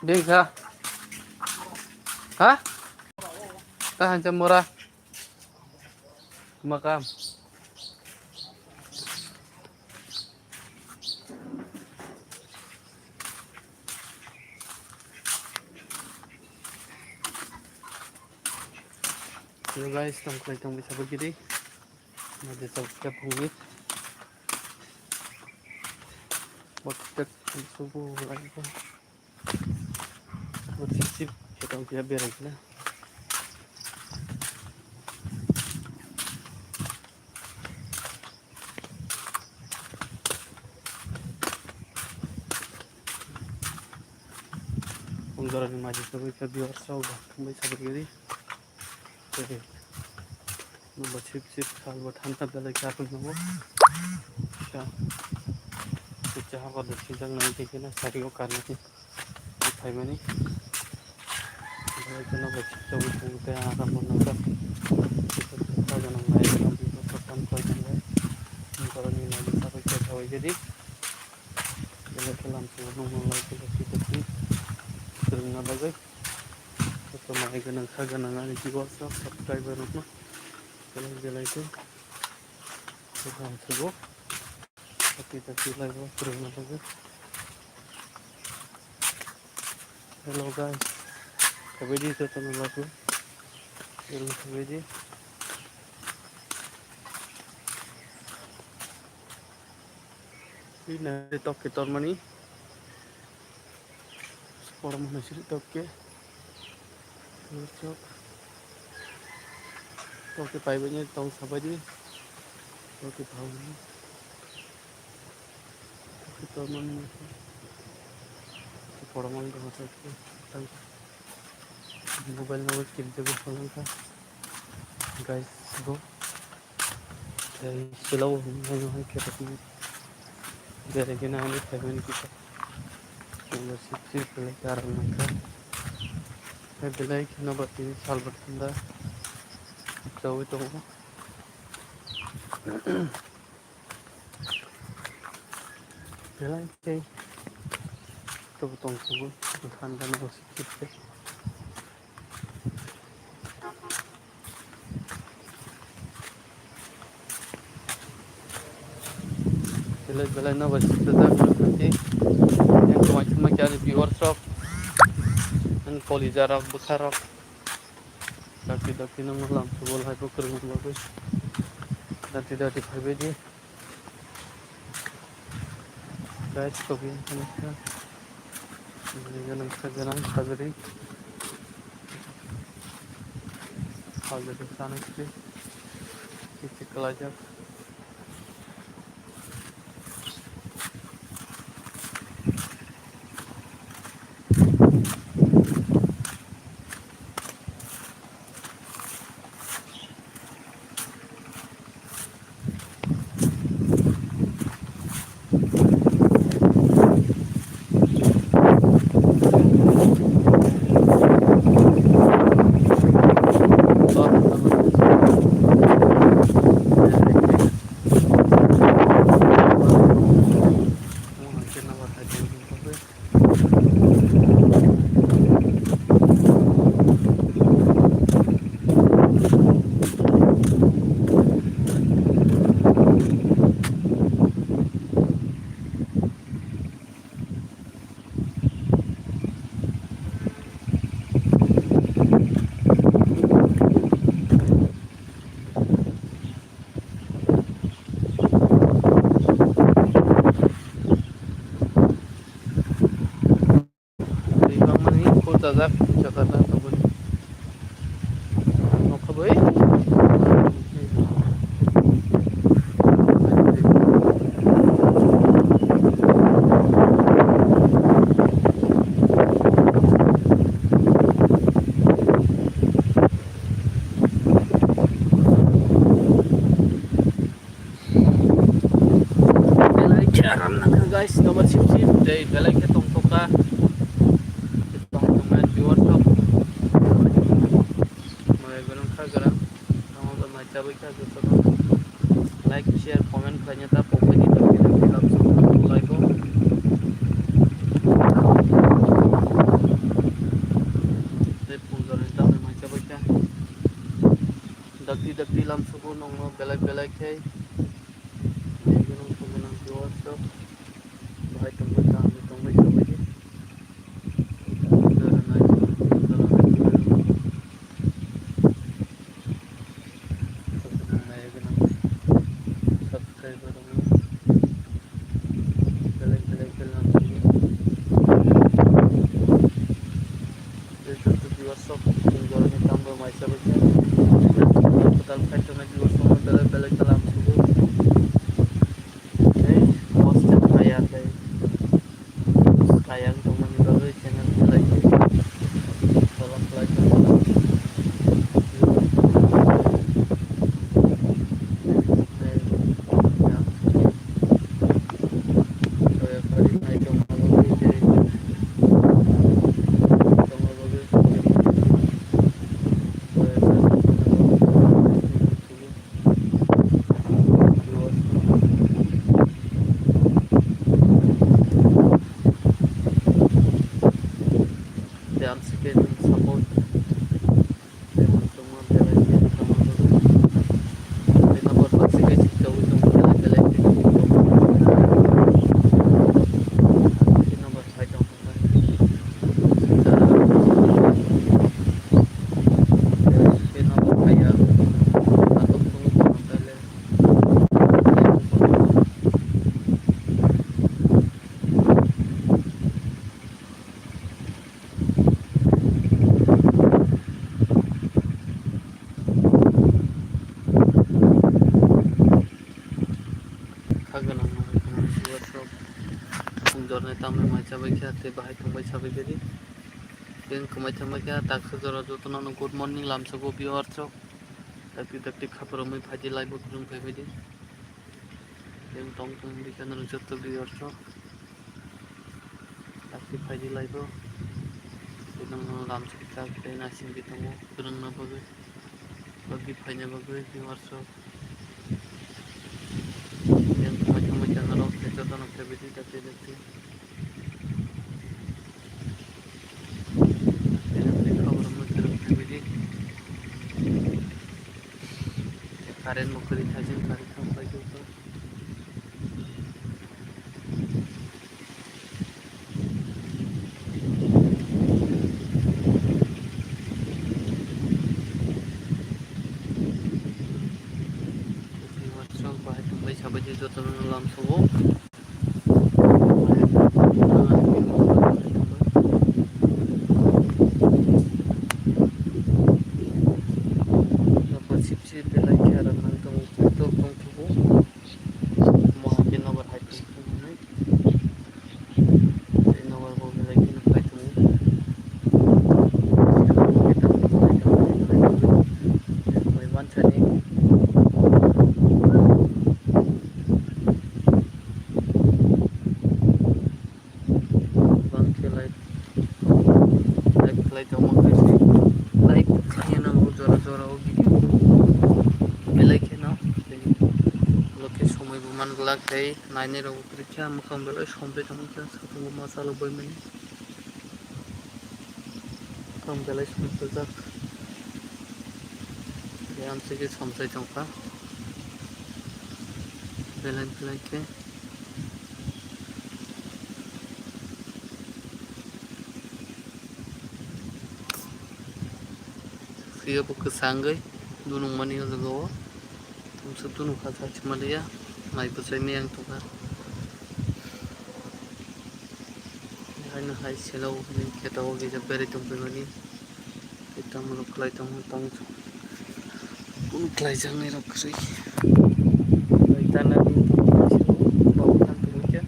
Dingsa. Hah? Tahan murah. Makam. Hello guys, tong bisa begini. Ada setiap bungit. Waktu subuh lagi kan. Bersisip, kita bisa beres lah. Unggaran maju sampai ke biar sauga, sampai begini. Jadi, nomor sip salvat hantar dari kapal nomor. Ya, pecah pada sidang nanti kena sario karena sih. Hai mani. Jadi nomor sip jauh punya akan menangkap. Kita jangan main dengan kita pertama kali kan. Unggaran maju sampai ke bawah jadi. Kita langsung mulai kita sering apa guys? Kita main ganang ada di WhatsApp subscriber rumah. Jalan itu kita sebuah kita live terus apa guys? Hello guys, kabedi itu teman lagu. Hello kabedi. Ini top kita mani. Orang mana sih top ke? Top ke payahnya tahu siapa dia? Top ke tahu ni. Kita mana? Orang mana dah masuk ke? Mobile number kita boleh kan? Guys, go. Jadi slow, mana kita tu. Jadi kita ni family kita. Nomor sip boleh cara nak. Belai kena berarti salbat kita. Jauh itu. Belai ke. Itu betul sebut. Bukan dan musik kita. Belai na berarti kita nanti. Yang cuma cari viewers of. Dan kolijar rock besar rock. Daki nang malam sebol hai poker bagus. Dan tidak diperbeji. Guys, kopi ini kan. Ini jangan sabari. Hal dari sana sih. Kita kelajak. Tazak Jakarta ataupun Nokaboy. Guys, nomor sip dari belai ke tongtoka. Like, share, comment banyak tak pokok ini langsung mulai dakti lam subu nongno belak hai gunung pemenang viewers so bahai tunggu sabai subscriber belak lam subu YouTube viewers so gunung tambah mai sabai total fight to viewers so belak lam subu most kaya sayang teman baru channel like tolong like support teman-teman belakang kita berpaksika jika ujung belak nomor saya nomor kaya atau tunggu bele kaganang viewers jorne tamne mai sabai khate bahai tungbai sabai gedi yang kemai thamai kha tak sejara jotona no good morning lam sago viewers dakti khabar mai bhaji live kurung phai bedi yang tong di channel joto viewers dakti bhaji live nang lam sakta kidai nasim bitango kurung na bagai bagi phainya bagai viewers yang kemai channel jotona phai bedi dakti karen mukri thajin kari sampai juga WhatsApp bahai tumbai sabai joto lam subo sip belai kharan nang tong tubu mo ke nomor hai tu nei e nomor bo belai kin pai tu mai man chani bang ke like to mo like yana mo jora o video belai khena loke সময় বুমান লাগতাই নাইনের পরীক্ষা মুখম বেলা সম্পে সমস্যা সাথে মশালা বইমেনি কম বেলায় সমস্যা যাক ধ্যান থেকে সমস্যায় চঙ্কা বেলাকে siya po kasangay dunong maniyo lagawa sa tunong kasach malaya may pasay niyang tuka hay na hay silaw ni kita wagi sa peri tong pemani kita meluklay tong tong meluklay jang ni rokri kita na din bawatan tumukya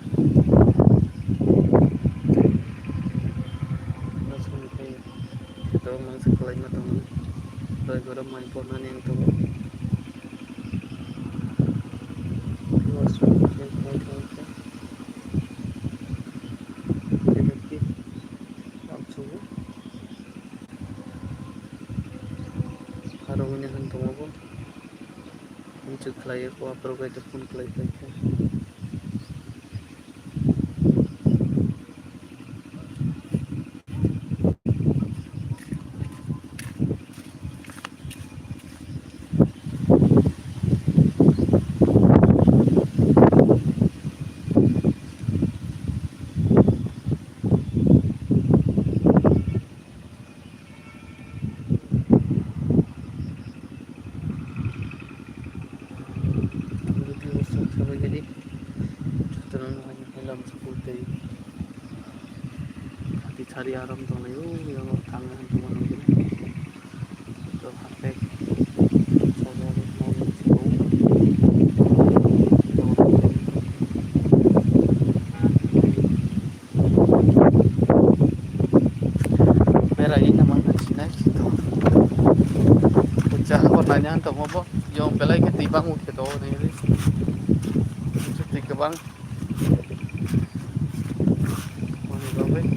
langsung kayak kita mang sekelay matang gara main pona yang tu langsung yang main kan jadi langsung harungnya kan tu apa untuk klien ko apro kai pun klien kai cari aram tuh nih yang kangen teman gitu itu HP saya mau merah ini namanya Cina gitu ucap pertanyaan tuh mau yang belai ketibang gitu nih cuti ke bang mau nih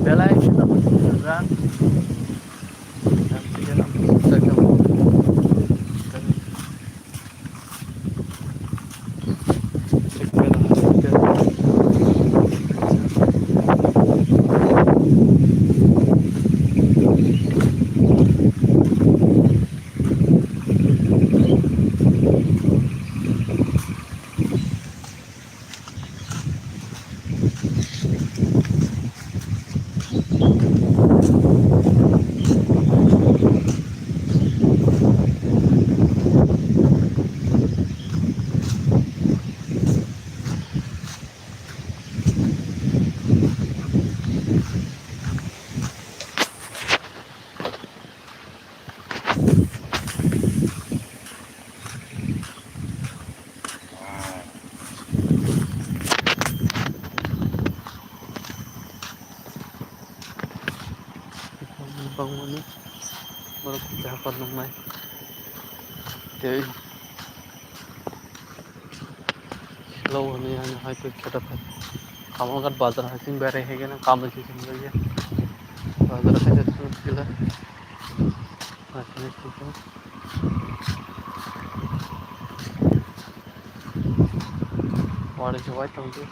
belai kita beneran dan dalam jaga bangun baru kita apa namanya jadi lâu này anh hai cái dapat kamu kan bazar hasil bare है क्या ना काम अच्छी चल रही है bazar का जैसे चला अच्छा ठीक है वाले जो वाइट होंगे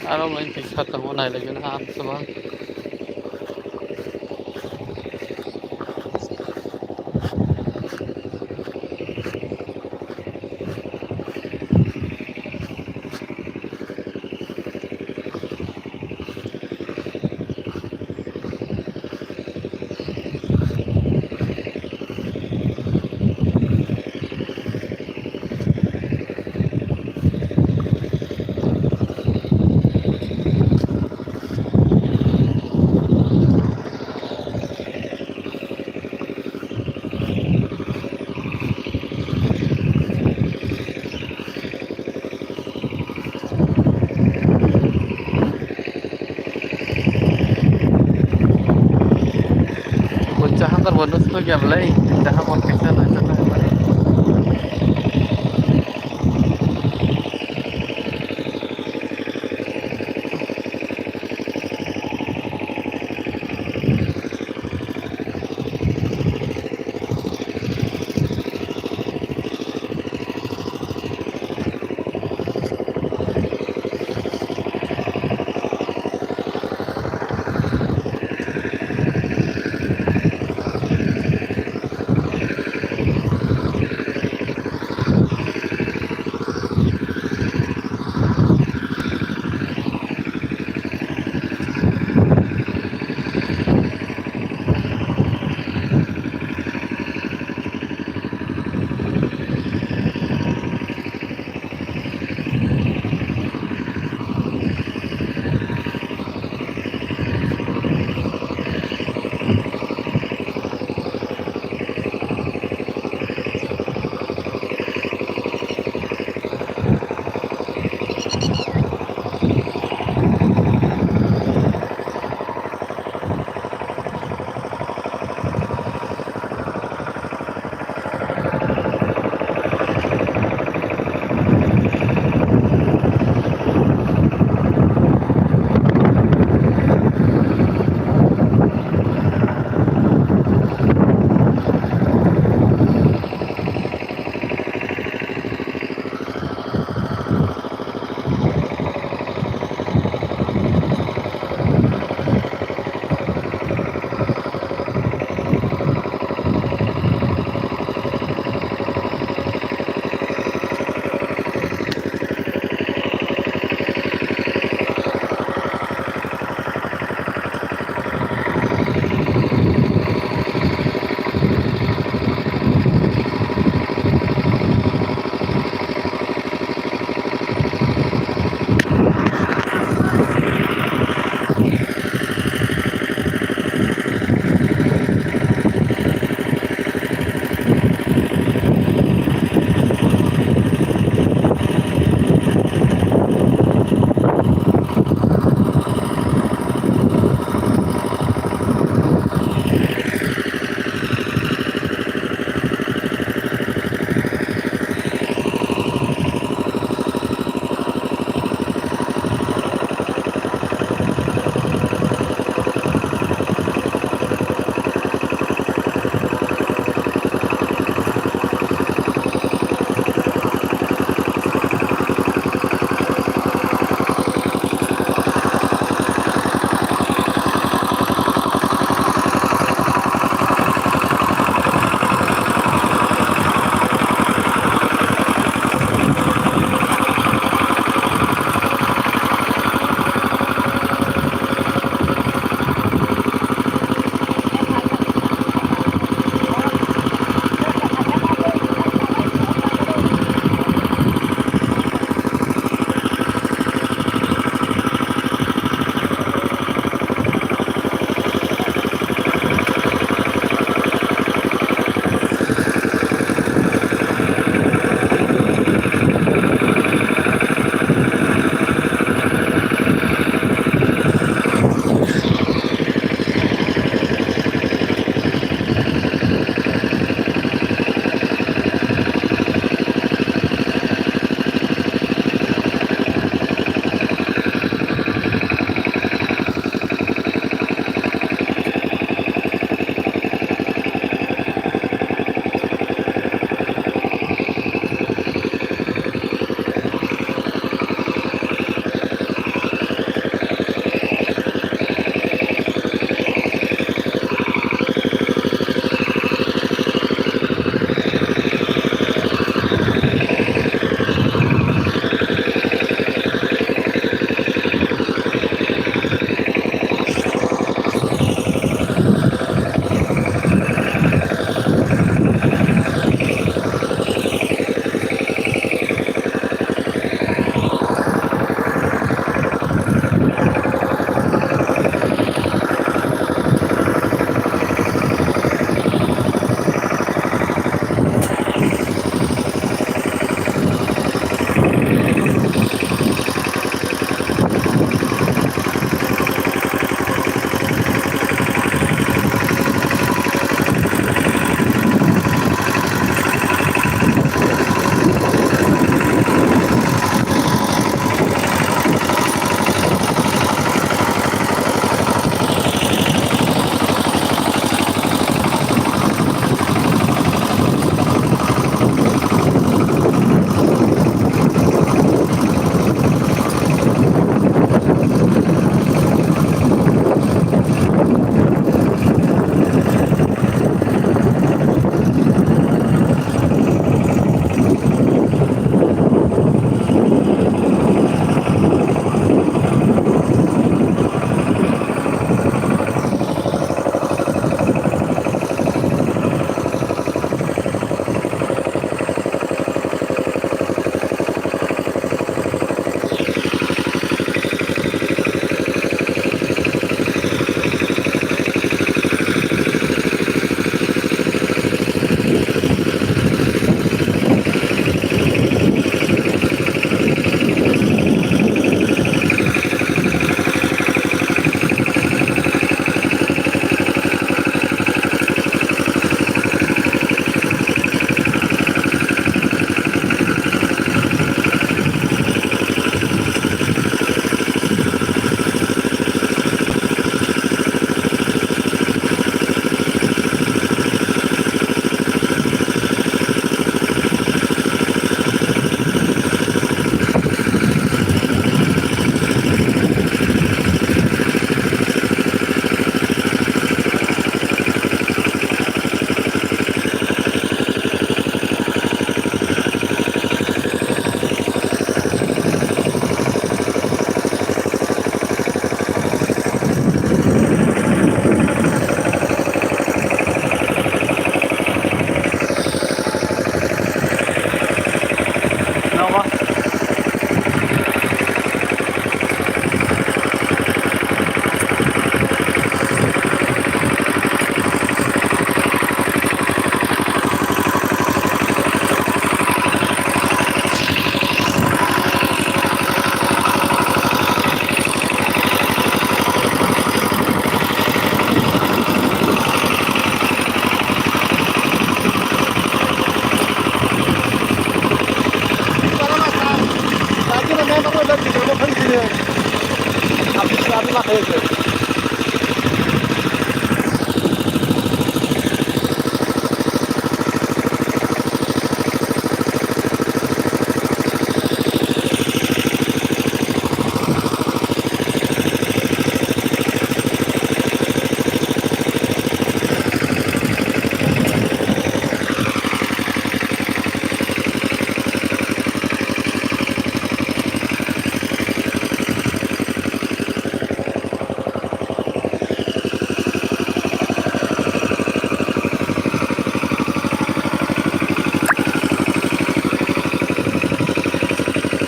alo mình thì khát tầm này là cái ham sao bonus tuh क्या बोला जहाँ पर कैसे ना चलता है